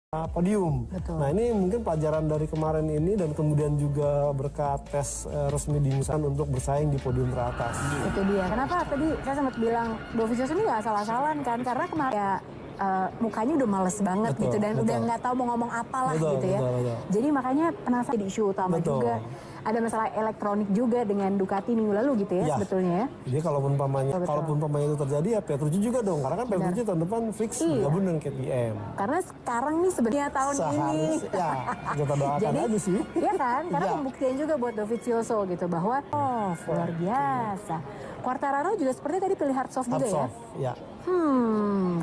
podium. Betul. Nah ini mungkin pelajaran dari kemarin ini dan kemudian juga berkat tes resmi di Insan untuk bersaing di podium teratas. Itu dia. Kenapa tadi saya sempat bilang Dovizioso ini nggak asal-asalan kan? Karena kemarin ya, mukanya udah males banget Betul, gitu dan betul. udah nggak tahu mau ngomong apalah Betul, gitu ya. betul. Jadi makanya penasaran di isu utama Betul. juga. Ada masalah elektronik juga dengan Ducati minggu lalu gitu ya, sebetulnya ya. Jadi kalaupun pamanya itu terjadi ya Petrucci juga dong, karena kan Petrucci tahun depan fix gabung dengan KTM. Karena sekarang nih sebenarnya tahun ini. Ya, kita doakan aja sih. Iya kan, karena pembuktian juga buat Dovizioso gitu bahwa luar biasa. Quartararo juga seperti tadi pilih hard soft juga ya.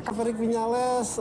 Maverick Viñales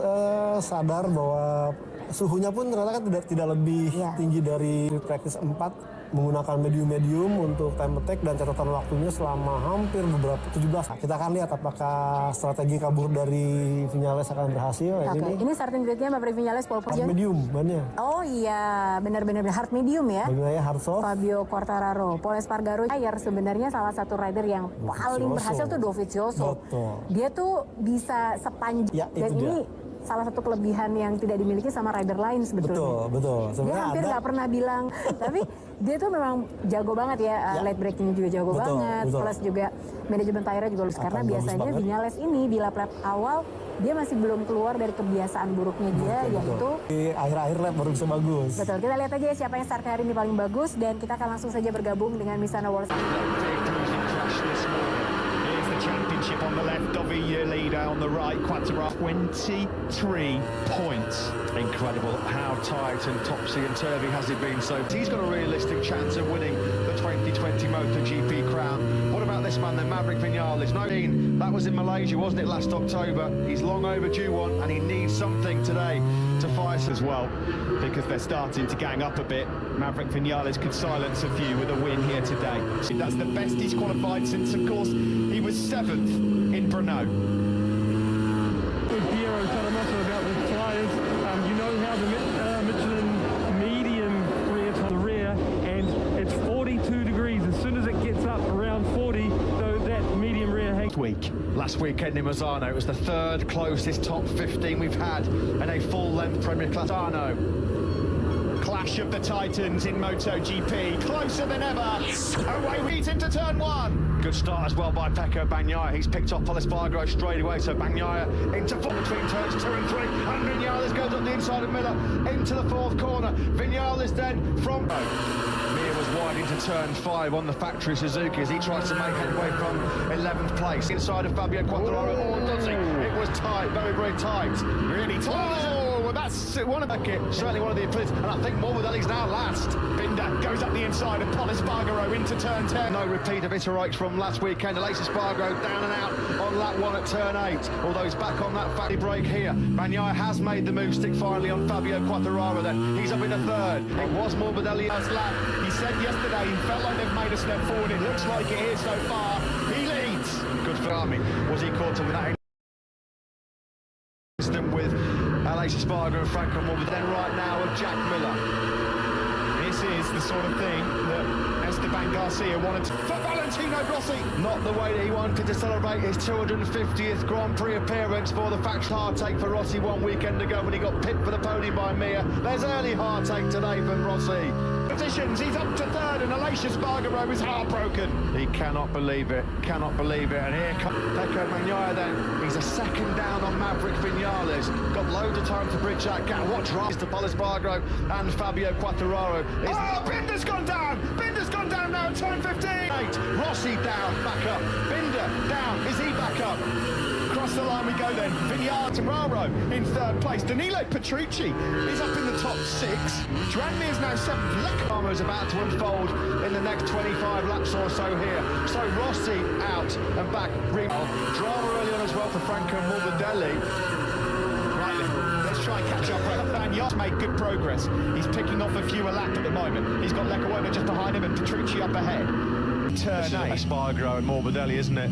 sadar bahwa suhunya pun ternyata kan tidak lebih tinggi dari practice 4, menggunakan medium untuk time attack dan catatan waktunya selama hampir beberapa 17. Nah, kita akan lihat apakah strategi kabur dari Viñales akan berhasil. Ini starting grid-nya Maverick Viñales pole position. Hard medium bannya. Oh iya, benar-benar hard medium ya. Bagaimana hard soft? Fabio Quartararo, Pole Espargaro sebenarnya salah satu rider yang paling berhasil tuh Dovizioso. Betul. Dia tuh bisa sepanjang dan ini salah satu kelebihan yang tidak dimiliki sama rider lain sebetulnya. Betul. Dia hampir nggak pernah bilang, tapi dia tuh memang jago banget ya, late breakingnya juga jago banget, plus juga manajemen tire juga lulus. Karena biasanya Viñales ini di lap-lap awal dia masih belum keluar dari kebiasaan buruknya dia, yaitu di akhir-akhir lap baru bisa bagus. Betul, kita lihat aja siapa yang start hari ini paling bagus dan kita akan langsung saja bergabung dengan Misano World. Championship on the left, Dovi leader on the right, Quartararo 23 points. Incredible how tight and topsy and turvy has it been. So he's got a realistic chance of winning the 2020 MotoGP crown. What about this man then, Maverick Viñales? That was in Malaysia, wasn't it, last October? He's long overdue one and he needs something today to fight as well, because they're starting to gang up a bit. Maverick Viñales could silence a few with a win here today. That's the best he's qualified since, of course, he was 7th in Brno. With Piero Talamasso about the tyres, you know how the Michelin medium rear to the rear, and it's 42 degrees. As soon as it gets up around 40, so that medium rear hangs. Last weekend in Misano, it was the third closest top 15 we've had in a full-length Premier Class. Clash of the Titans in MotoGP, closer than ever. Away heat into turn 1. Good start as well by Pecco Bagnaia. He's picked off Pole Espargaro straight away, so Bagnaia into between turns 2 and 3, and Viñales goes on the inside of Miller into the 4th corner. Viñales then from Mir was wide into turn 5 on the factory Suzuki as he tries to make headway from 11th place inside of Fabio Quartararo. Oh, does he? It was tight, very, very tight. Really tight. Oh, well, that's one of the certainly one of the appeals, and I think Morbidelli's now last. Binder goes up the inside of Pole Espargaro into turn 10. No repeat of Iterikes from last weekend. Alex Espargaro down and out on lap 1 at turn 8, although he's back on that fatty break here. Bagnaia has made the move stick finally on Fabio Quartararo then. He's up in the 3rd. It was Morbidelli last lap. He said yesterday he felt like they've made a step forward. It looks like it is so far. He leads. Good for Army. Was he caught up with that incident with Alex Espargaro and Franco Morbidelli? Then right now of Jack Miller. This is the sort of thing that Esteban Garcia wanted for Valentino Rossi. Not the way that he wanted to celebrate his 250th Grand Prix appearance for the factual heartache for Rossi 1 weekend ago when he got pipped for the podium by Mir. There's early heartache today for Rossi. Positions, he's up to 3rd and Alex Espargaro is heartbroken. He cannot believe it, and here comes Pecco Bagnaia then. He's a 2nd down on Maverick Viñales. Got loads of time to bridge that gap. Watch rise to Pole Espargaro and Fabio Quartararo. Binder's gone down! Binder's gone down now at turn 15! Rossi down, back up. Binder down, is he back up? Across the line we go then. Viñales in 3rd place. Danilo Petrucci is up in the top 6. Joan Mir is now 7th. Leclerc is about to unfold in the next 25 laps or so here. So Rossi out and back. Drama early on as well for Franco Morbidelli. Right then, let's try and catch up. Bagnaia made good progress. He's picking off a fewer laps at the moment. He's got Leclerc just behind him and Petrucci up ahead. Turn 8. Espargaro and Morbidelli, isn't it?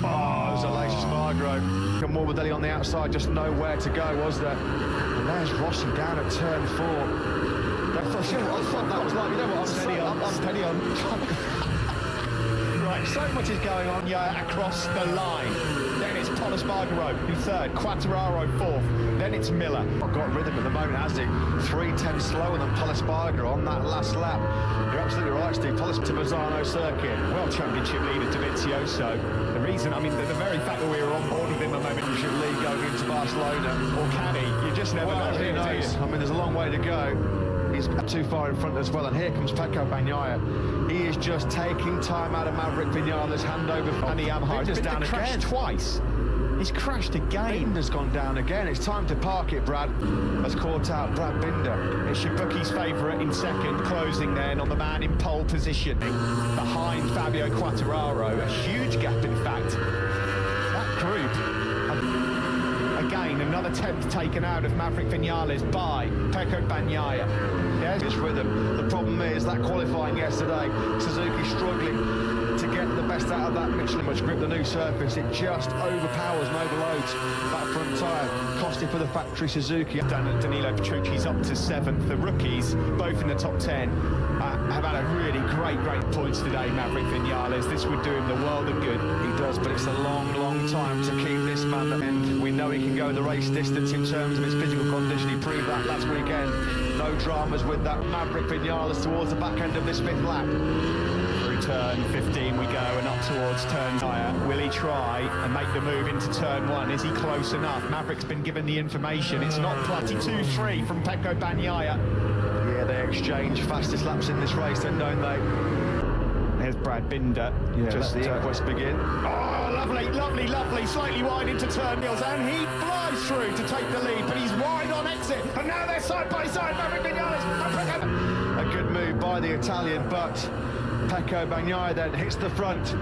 Oh, there's Alex Espargaro. And Morbidelli on the outside, just nowhere to go, was there? And there's Rossi down at turn 4. I thought that was like, you know what, I'm steady on. Right, so much is going on across the line. Then it's It's Paul Espargaro in third, Quattararo fourth, then it's Miller. Got rhythm at the moment, has he? 3:10 slower than Paul Espargaro on that last lap. You're absolutely right, Steve. Paul to Mazzano circuit. World Championship leader Dovizioso. The reason, I mean, the very fact that we were on board with him a moment. Championship league going into Barcelona. Or can he? You just never know. Who knows? I mean, there's a long way to go. He's too far in front as well, and here comes Pecco Bagnaia. He is just taking time out of Maverick Vinales' handover from the Yamaha. He's down again twice. He's crashed again. Binder's gone down again. It's time to park it, Brad. Has caught out Brad Binder. It's your bookie's favourite in second, closing then on the man in pole position behind Fabio Quattararo. A huge gap, in fact. That group. Again, another 10th taken out of Maverick Vinales by Pecco Bagnaia. Yes, it's rhythm. The problem is that qualifying yesterday, Suzuki struggling to get the best out of that Michelin much grip, the new surface. It just overpowers and overloads that front tyre, costing for the factory Suzuki. Danilo Petrucci's up to 7th. The rookies, both in the top 10, have had a really great points today, Maverick Vinales. This would do him the world of good. He does, but it's a long time to keep this man, and we know he can go the race distance in terms of his physical condition. He proved that last weekend. No dramas with that Maverick Vinales towards the back end of this 5th lap. Through turn 15 we go and up towards turn 9. Will he try and make the move into turn 1? Is he close enough? Maverick's been given the information. It's not 22-3 from Pecco Bagnaia. Yeah, they exchange fastest laps in this race then, don't they? Here's Brad Binder. Yeah, just the inquest begin. Oh, lovely. Slightly wide into turn Mills, and he flies through to take the lead, but he's wide on exit. And now they're side by side, Maverick Vinales. A good move by the Italian, but Pecco Bagnaia then hits the front.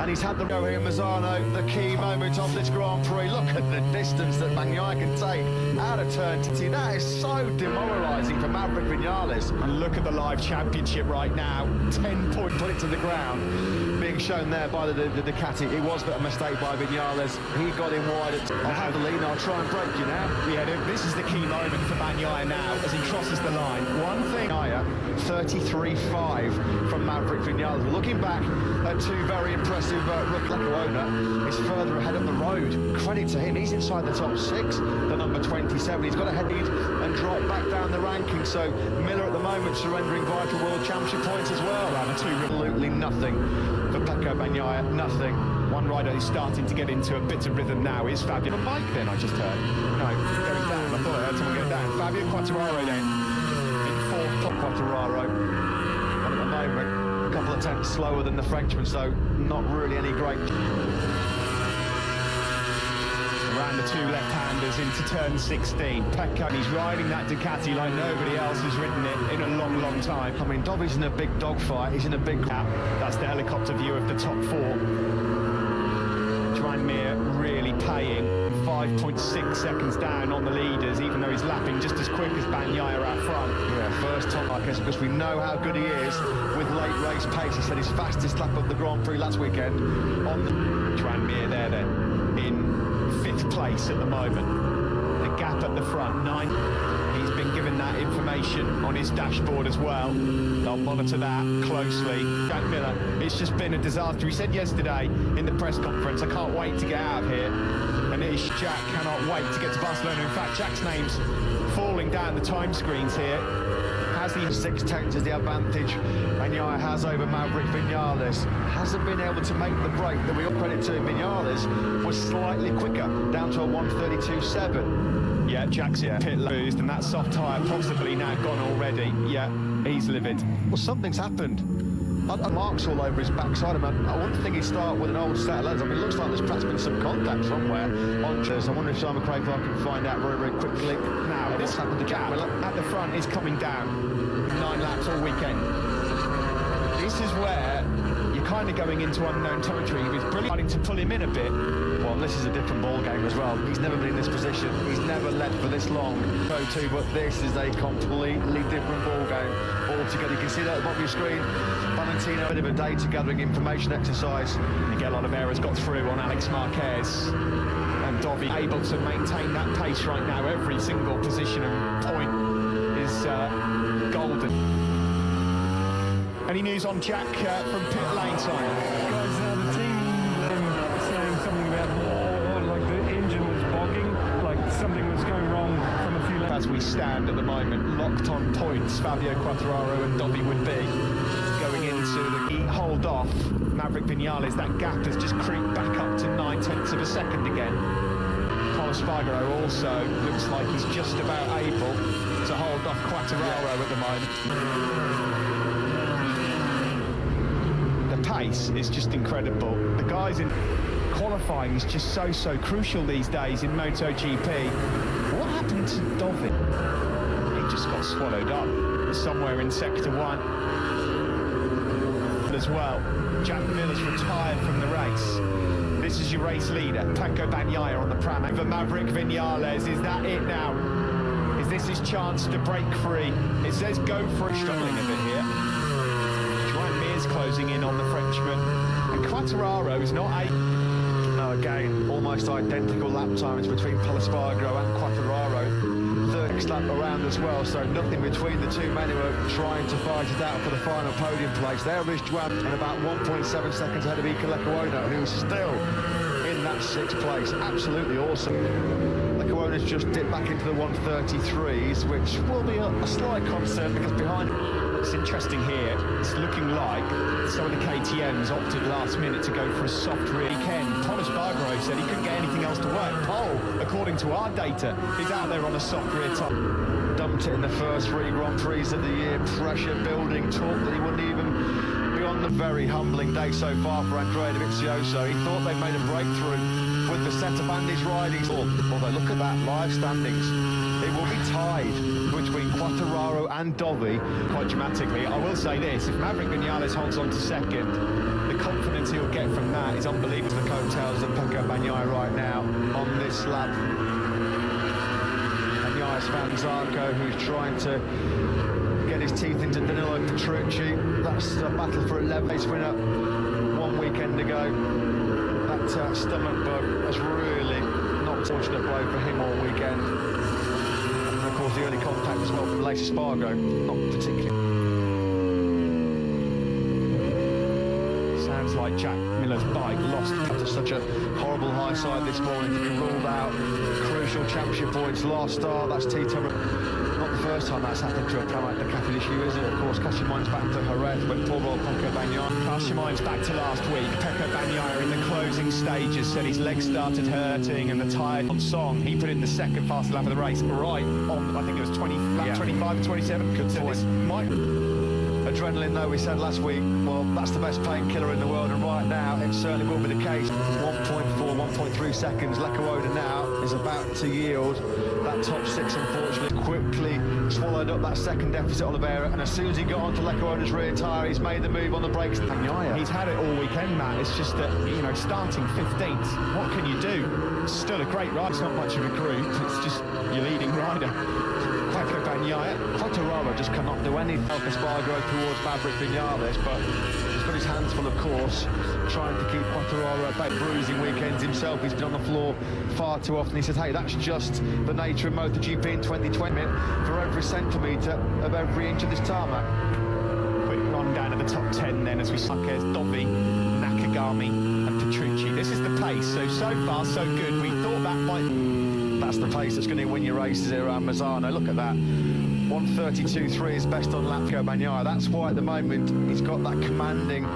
And he's had the go here, Mazzano, the key moment of this Grand Prix. Look at the distance that Bagnaia can take out of turn 20. That is so demoralising for Maverick Vinales. And look at the live championship right now. 10 point put it to the ground. Being shown there by the Ducati. It was a mistake by Vinales. He got in wide. I'll have the lead. I'll try and break you now. Yeah, this is the key moment for Bagnaia now as he crosses the line. One thing. 33.5 from Maverick Vinales. Looking back at two very impressive Leclerc is further ahead on the road. Credit to him. He's inside the top 6. The number 27. He's got a head lead and drop back down the ranking. So Miller at the moment surrendering vital world championship points as well. Absolutely nothing for Pecco Bagnaia. Nothing. One rider who's starting to get into a bit of rhythm now is Fabio. The bike then I just heard. No, going down. I thought I heard someone go down. Fabio Quattararo then. In 4th, top Quattararo. And at the moment, a couple of tenths slower than the Frenchman, so not really any great. Around the 2 left-handers into turn 16. Pecco, he's riding that Ducati like nobody else has ridden it in a long time. I mean, Dobby's in a big dogfight. He's in a big gap. That's the helicopter view of the top 4. Joan Mir really paying 5.6 seconds down on the leaders, even though he's lapping just as quick as Bagnaia out front. Yeah, first top, I guess, because we know how good he is with late race pace. He said his fastest lap of the Grand Prix last weekend on the... Joan Mir there then, in 5th place at the moment. The gap at the front, 9. He's been given that information on his dashboard as well. They'll monitor that closely. Jack Miller, it's just been a disaster. He said yesterday in the press conference, I can't wait to get out of here. And it is Jack cannot wait to get to Barcelona. In fact, Jack's name's falling down the time screens here. Has the 6 tenths is the advantage Bagnaia has over Maverick Vinales. Hasn't been able to make the break that we all credit to. Vinales was slightly quicker, down to a 1:32.7. Yeah, Jack's in pit losed, and that soft tyre possibly now gone already. Yeah, he's livid. Well, something's happened. Marks all over his backside. I wouldn't think he'd start with an old set of legs. I mean, it looks like there's perhaps been some contact somewhere on this. I wonder if Simon Crayford can find out very quickly. Now, what's happened to Jack Miller at the front is coming down. 9 laps all weekend. This is where you're kind of going into unknown territory. He was brilliant to pull him in a bit. Well, this is a different ball game as well. He's never been in this position. He's never led for this long. Moto, but this is a completely different ball game altogether. You can see that at the bottom of your screen. Valentino, a bit of a data gathering information exercise. You get a lot of errors got through on Alex Marquez. And Dovi able to maintain that pace right now. Every single position and point is golden. Any news on Jack from pit lane, Simon? Guys, the team saying something about as we stand at the moment, locked on points, Fabio Quartararo and Dovi would be going into the hold off Maverick Vinales. That gap has just creeped back up to 9/10 of a second again. Spargo also looks like he's just about able to hold off Quartararo at the moment. The pace is just incredible. The guys in qualifying is just so crucial these days in MotoGP. What happened to Dovi? He just got swallowed up somewhere in sector 1 as well. Jack Miller's retired from the race. This is your race leader, Pecco Bagnaia on the pram. For Maverick Vinales, is that it now? Is this his chance to break free? It says go for it, struggling a bit here. Joan Mir's closing in on the Frenchman. And Quartararo is not a... No, again, almost identical lap times between Espargaro and Quartararo. Third lap around as well, so nothing between the two men who are trying to fight it out for the final podium place. There is Joan, and about 1.7 seconds ahead of Iker Lecuona, who's still in that 6th place. Absolutely awesome. Lecuona's just dipped back into the 133s, which will be a slight concern because behind... It's interesting here, it's looking like some of the KTMs opted last minute to go for a soft rear weekend. Espargaro said he couldn't get anything else to work. Pole, according to our data, is out there on a soft rear tyre. Dumped it in the first 3 Grand Prix of the year, pressure building, talk that he wouldn't even be on the very humbling day so far for Andrea Dovizioso. He thought they made a breakthrough with the setup and his riding. Although look at that, live standings. It will be tied between Quartararo and Dovi quite dramatically. I will say this, if Maverick Vinales holds on to second, the confidence he'll get from that is unbelievable. The coattails of Pecco Bagnaia right now on this lap. Bagnaia's found Zarco, who's trying to get his teeth into Danilo Petrucci. That's a battle for 11th place winner 1 weekend ago. That stomach bug has really not a fortunate blow for him all weekend. And of course the early contact as well from Espargaro, not particularly. Sounds like Jack Miller's bike lost after such a horrible high side this morning to be ruled out. Crucial championship points lost. Oh, that's Tito. Not the first time that's happened to a Pramac Ducati this year, is it? Of course, cast your minds back to Jerez when poor old Pecco Bagnaia. Cast your minds back to last week. Pecco Bagnaia in the closing stages said his legs started hurting and the tyre on song. He put in the second fastest lap of the race, right on, I think it was 25 or 27. Good so this might... Adrenaline, though, we said last week, well, that's the best painkiller in the world, and right now it certainly will be the case. 1.4, 1.3 seconds. Lecuona now is about to yield that top 6, unfortunately. Quickly swallowed up that second deficit, Oliveira, and as soon as he got onto Lecuona's rear tyre, he's made the move on the brakes. He's had it all weekend, Matt. It's just that, you know, starting 15th, what can you do? It's still a great ride. It's not much of a group. It's just your leading rider. Pecco Bagnaia. Quartararo just cannot do anything. Espargaro towards Maverick Vinales, but he's got his hands full, of course, trying to keep Quartararo at bay. Bruising weekends himself. He's been on the floor far too often. He says, hey, that's just the nature of MotoGP in 2020. For every centimetre of every inch of this tarmac. Quick run down to the top 10 then as we suck as Dovi, Nakagami and Petrucci. This is the pace. So far, so good. We thought that might... That's the pace that's going to win your races here around Mazzano. Look at that. 1:32.3 is best on lap for Bagnaia. That's why at the moment he's got that commanding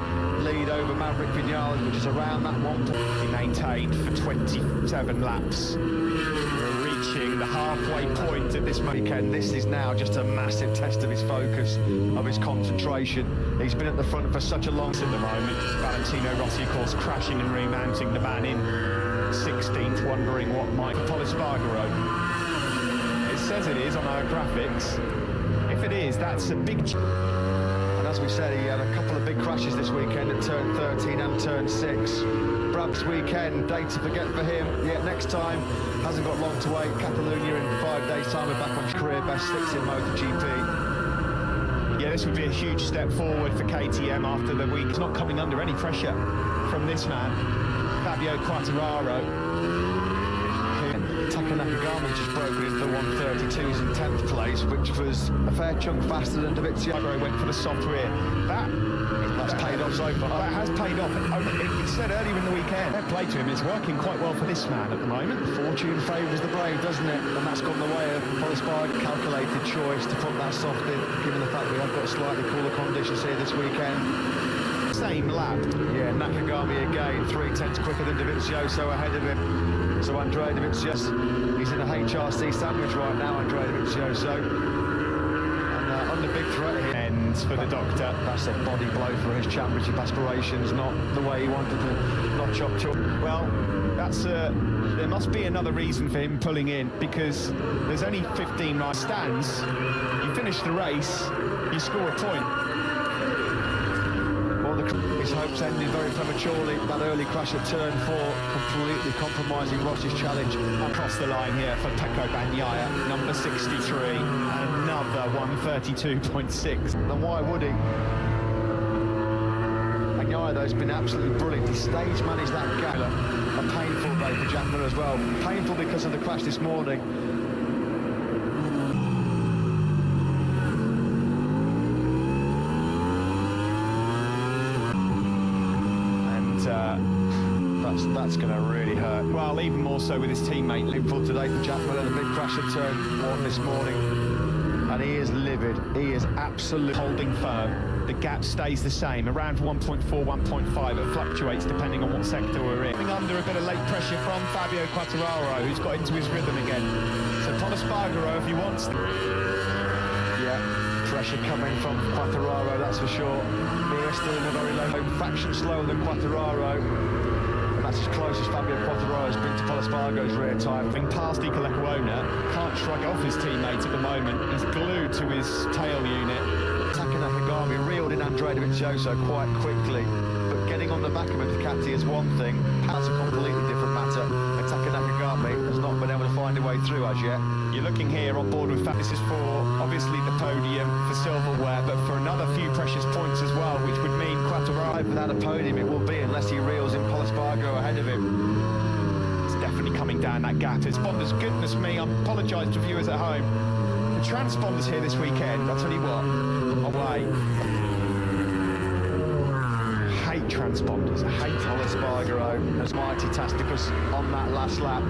lead over Maverick Vinales, which is around that 1. He maintained for 27 laps. We're reaching the halfway point at this weekend. This is now just a massive test of his focus, of his concentration. He's been at the front for such a long time at the moment. Valentino Rossi, of course, crashing and remounting the man in 16th, wondering what might Pol Espargaro. It says it is on our graphics. If it is, that's a big... And as we said, he had a couple of big crashes this weekend at turn 13 and turn 6. Perhaps weekend, day to forget for him. Yet next time, hasn't got long to wait. Catalonia in 5 days' time, we're back on career best 6 in MotoGP. Yeah, this would be a huge step forward for KTM after the week. He's not coming under any pressure from this man. Fabio Quartararo. Taka Nakagami just broken into the 132s in 10th place, which was a fair chunk faster than Dovizioso. Went for the soft rear. That That's paid off so far. That has paid off. It said earlier in the weekend, fair play to him. It's working quite well for this man at the moment. Fortune favours the brave, doesn't it? And that's gone the way of Polisparg. Calculated choice to put that soft in, given the fact we have got slightly cooler conditions here this weekend. Same lap. Yeah, Nakagami again, 3/10 quicker than Dovizioso ahead of him. So Andrea Dovizioso, he's in a HRC sandwich right now, Andrea Dovizioso. And under big threat here. And for the doctor. That's a body blow for his championship aspirations, not the way he wanted to notch up to. Well, there must be another reason for him pulling in, because there's only 15 nice stands. You finish the race, you score a point. His hopes ended very prematurely. That early crash at turn 4 completely compromising Rossi's challenge. Across the line here for Pecco Bagnaia, number 63, another 132.6. Then why would he? Bagnaia, though, has been absolutely brilliant. He stage managed that gap. A painful day for Jack Miller as well. Painful because of the crash this morning. That's going to really hurt. Well, even more so with his teammate. Liverpool today for Jack Miller, the big crash at turn 1 this morning. And he is livid. He is absolutely holding firm. The gap stays the same, around 1.4, 1.5. It fluctuates depending on what sector we're in. Coming under a bit of late pressure from Fabio Quartararo, who's got into his rhythm again. So Polispargaro, if he wants to. Yeah, pressure coming from Quartararo, that's for sure. Mir still in a very low fraction slower than Quartararo. That's as close as Fabio Quartararo has been to Polispargo's rear tyre. Being past Iker Lecuona, can't shrug off his teammate at the moment. He's glued to his tail unit. Taka Nakagami reeled in Andrea Dovizioso quite quickly, but getting on the back of a Ducati is one thing. That's a completely different matter. And Taka Nakagami has not been able to find a way through as yet. You're looking here on board with This is for, obviously, the podium for silverware, but for another few precious points as well, which would mean Quartararo. Without a podium, it will be, unless he reels in Polispargo ahead of him. It's definitely coming down that gap. It's Bonda's, goodness me, I apologise to viewers at home. The transponders here this weekend, I'll tell you what, away. Hate transponders, hate Polispargo as mighty Tasticus on that last lap.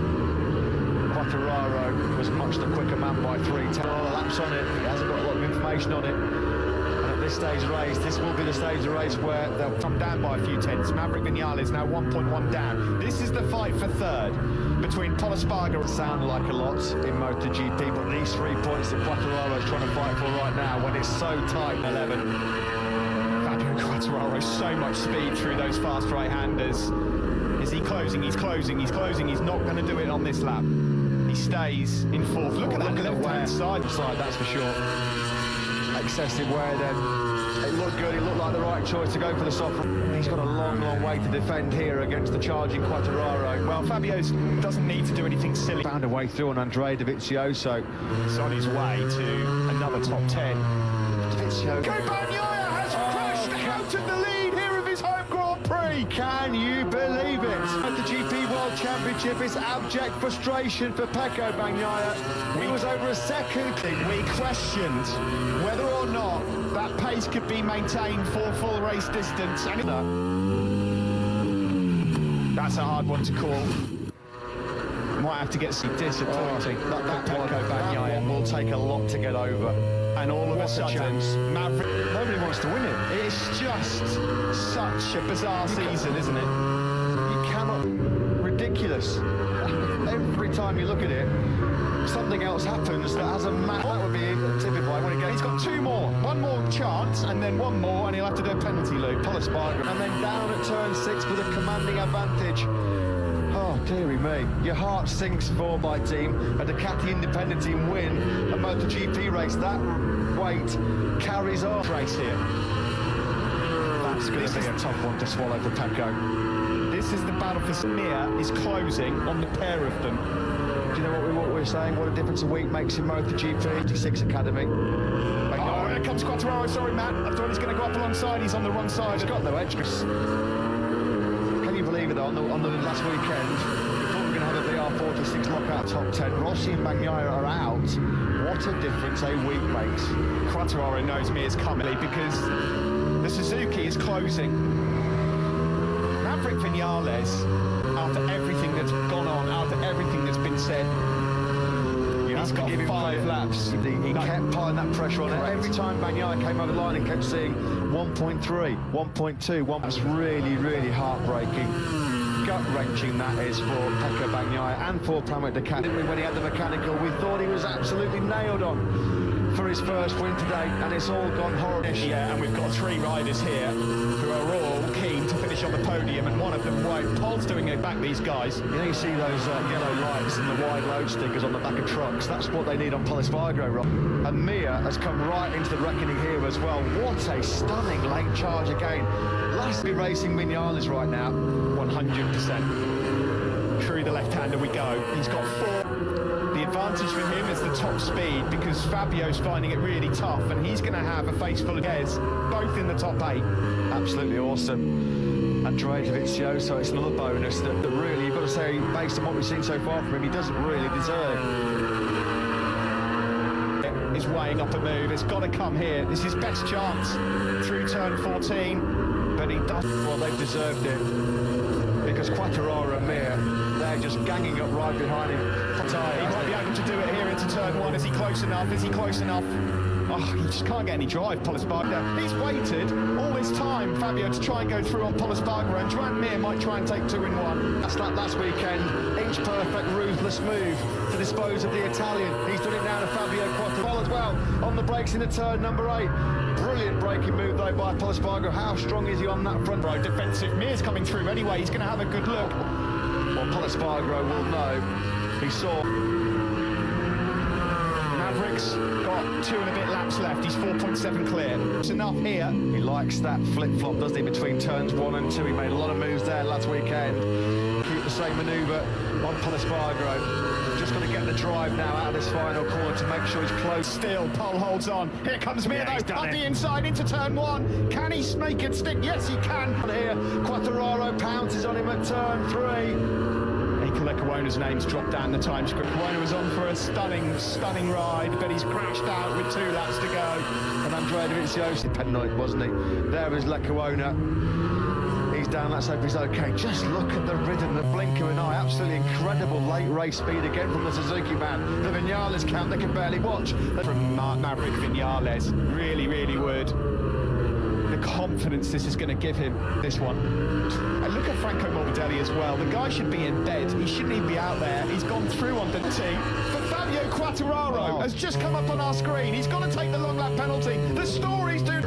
Quartararo was much the quicker man by 3/10. All the laps on it, he hasn't got a lot of information on it. And at this stage of the race, this will be the stage of the race where they'll come down by a few tenths. Maverick Viñales now 1.1 down. This is the fight for third between Polispargo. Sound like a lot in MotoGP, but these 3 points that Quartararo is trying to fight for right now, when it's so tight. 11. Fabio Quartararo, so much speed through those fast right-handers. Is he closing? He's closing. He's closing. He's not going to do it on this lap. He stays in fourth. Look at that left-hand side, that's for sure. Excessive wear then. It looked good. It looked like the right choice to go for the soft. He's got a long, long way to defend here against the charging Quartararo. Well, Fabio doesn't need to do anything silly. Found a way through on Andrea Dovizioso. He's on his way to another top 10. Dovizioso. Bagnaia has crashed out of the lead here of his home Grand Prix. Can you believe it? At the GP World Championship, it's abject frustration for Pecco Bagnaia. He was over a second. We questioned whether or not that pace could be maintained for full race distance. And that's a hard one to call. Might have to get some disappointing. That one will take a lot to get over. And all of a sudden, Maverick, nobody wants to win it. It's just such a bizarre season, isn't it? You cannot. Ridiculous. Every time you look at it, something else happens that has a match. That would be typical. I want to get. He's got 2 more. 1 more chance, and then 1 more, and he'll have to do a penalty loop. Polispargo. And then down at turn 6 with a commanding advantage. Oh, dearie me. Your heart sinks for my team. A Ducati independent team win a MotoGP race. That weight carries on. Race here. That's going to be a tough one to swallow for Pecco. This is the battle for Smear is closing on the pair of them. Do you know what we're saying? What a difference a week makes in MotoGP. 56 Academy. Oh, here comes Quartararo. Sorry, Matt. I thought he's going to go up alongside. He's on the wrong side. He's got no edge. Can you believe it? On the last weekend, we thought we were going to have a VR46 lockout top 10. Rossi and Bagnaia are out. What a difference a week makes. Quartararo knows me is coming because The Suzuki is closing. Maverick Vinales, after everything that's gone on, after everything that's been said, he's got 5 laps. He kept piling that pressure on it. Every time Bagnaia came over the line and kept seeing 1.3, 1.2, 1. That's really, really heartbreaking. Gut-wrenching that is for Pecco Bagnaia and for Pramac Ducati. When he had the mechanical, we thought he was absolutely nailed on for his first win today, and it's all gone horrible. Yeah, and we've got 3 riders here who are all keen to finish on the podium, and one of them won't. Paul's doing it back, these guys. You know, you see those yellow lights and the wide load stickers on the back of trucks. That's what they need on Polispargo, Rob. And Mia has come right into the reckoning here as well. What a stunning late charge again. Lastly, racing Vinales right now. 100%. Through the left-hander we go. He's got 4. The advantage for him is the top speed, because Fabio's finding it really tough, and he's going to have a face full of gears, both in the top 8. Absolutely awesome. Andrea Dovizioso, it's another bonus that really, you've got to say, based on what we've seen so far from him, he doesn't really deserve. Is weighing up a move. It's got to come here. This is his best chance through turn 14, but he does. Well, they've deserved it, because Quartararo and Mir, they're just ganging up right behind him. He might be able to do it here into turn 1. Is he close enough? Is he close enough? Oh, he just can't get any drive, Polispargo. He's waited all this time, Fabio, to try and go through on Polispargo, and Joan Mir might try and take 2 in 1. That's like last weekend, inch-perfect, ruthless move to dispose of the Italian. He's done it now to Fabio Quartararo as well, on the brakes into turn number 8. Brilliant braking move, though, by Polispargo. How strong is he on that front row? Defensive. Mir's coming through anyway. He's going to have a good look. Well, Polispargo will know. He saw. Maverick's got 2 and a bit laps left. He's 4.7 clear. It's enough here. He likes that flip-flop, doesn't he, between turns 1 and 2. He made a lot of moves there last weekend. Keep the same manoeuvre on Polispargo. Just got to get the drive now out of this final corner to make sure he's close. Still, Pole holds on. Here comes Mir, though, up the inside into turn 1. Can he make it stick? Yes, he can. Here, Quartararo pounces on him at turn 3. Lecuona's name's dropped down the time script. Lecuona was on for a stunning ride, but he's crashed out with 2 laps to go. And Andrea Dovizioso depended on it, wasn't he? There is Lecuona. He's down, let's hope he's okay. Just look at the rhythm, the blink of an eye. Absolutely incredible late race speed again from the Suzuki man. The Vinales count, they can barely watch. From Maverick Vinales, really, really would. The confidence this is going to give him, this one. And look at Franco Morbidelli as well. The guy should be in bed. He shouldn't even be out there. He's gone through on the tee. But Fabio Quartararo has just come up on our screen. He's got to take the long lap penalty. The stories do.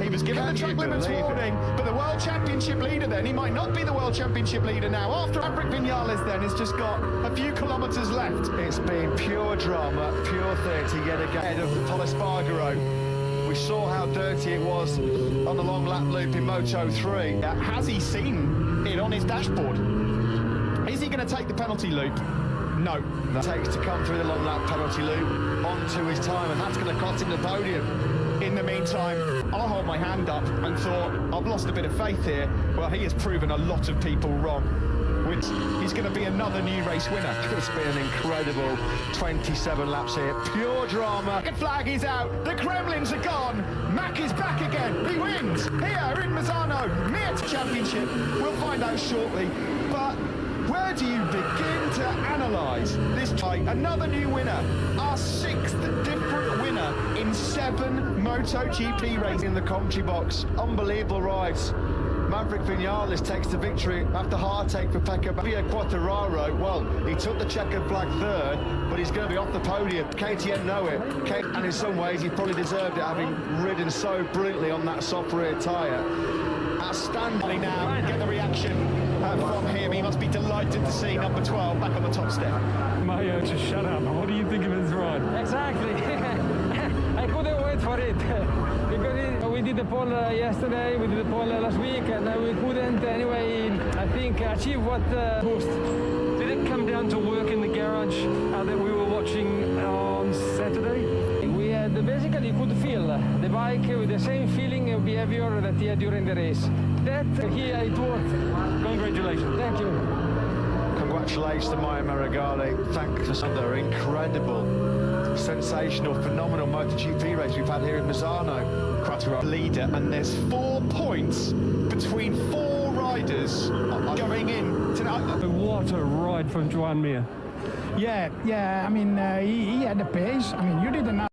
He was given the track limits warning, but the World Championship leader then, he might not be the World Championship leader now. After Maverick Vinales then has just got a few kilometres left. It's been pure drama, pure theatre yet again of Polispargo. We saw how dirty it was on the long lap loop in Moto 3. Has he seen it on his dashboard? Is he going to take the penalty loop? No. That takes to come through the long lap penalty loop onto his time, and that's going to cost him the podium. In the meantime, I'll hold my hand up and thought, I've lost a bit of faith here. Well, he has proven a lot of people wrong. He's going to be another new race winner. It's been an incredible 27 laps here. Pure drama. The flag is out. The Kremlins are gone. Mack is back again. He wins here in Misano. Mir Championship. We'll find out shortly. But where do you begin to analyse this fight? Another new winner. Our 6th different winner in 7 MotoGP races in the commentary box. Unbelievable rides. Maverick Vinales takes the victory after heartache for Pecco Quartararo. Well, he took the checkered flag 3rd, but he's going to be off the podium. KTM know it, and in some ways he probably deserved it, having ridden so brilliantly on that soft rear tyre. Outstanding now, get the reaction from him. He must be delighted to see number 12 back on the top step. Mario, just shut up. What do you think of his ride? Exactly. I couldn't wait for it. Because we did the pole yesterday, we did the pole last week, and we couldn't anyway, I think, achieve what boost. Did it come down to work in the garage that we were watching on Saturday? We had basically could feel the bike with the same feeling and behavior that he had during the race. That here it worked. Congratulations. Thank you. Congratulations to Maya Marigali. Thanks for their incredible sensational, phenomenal MotoGP race we've had here in Misano. Quattro leader, and there's 4 points between 4 riders going in tonight. What a ride from Joan Mir. Yeah. I mean, he had the pace. I mean, you didn't.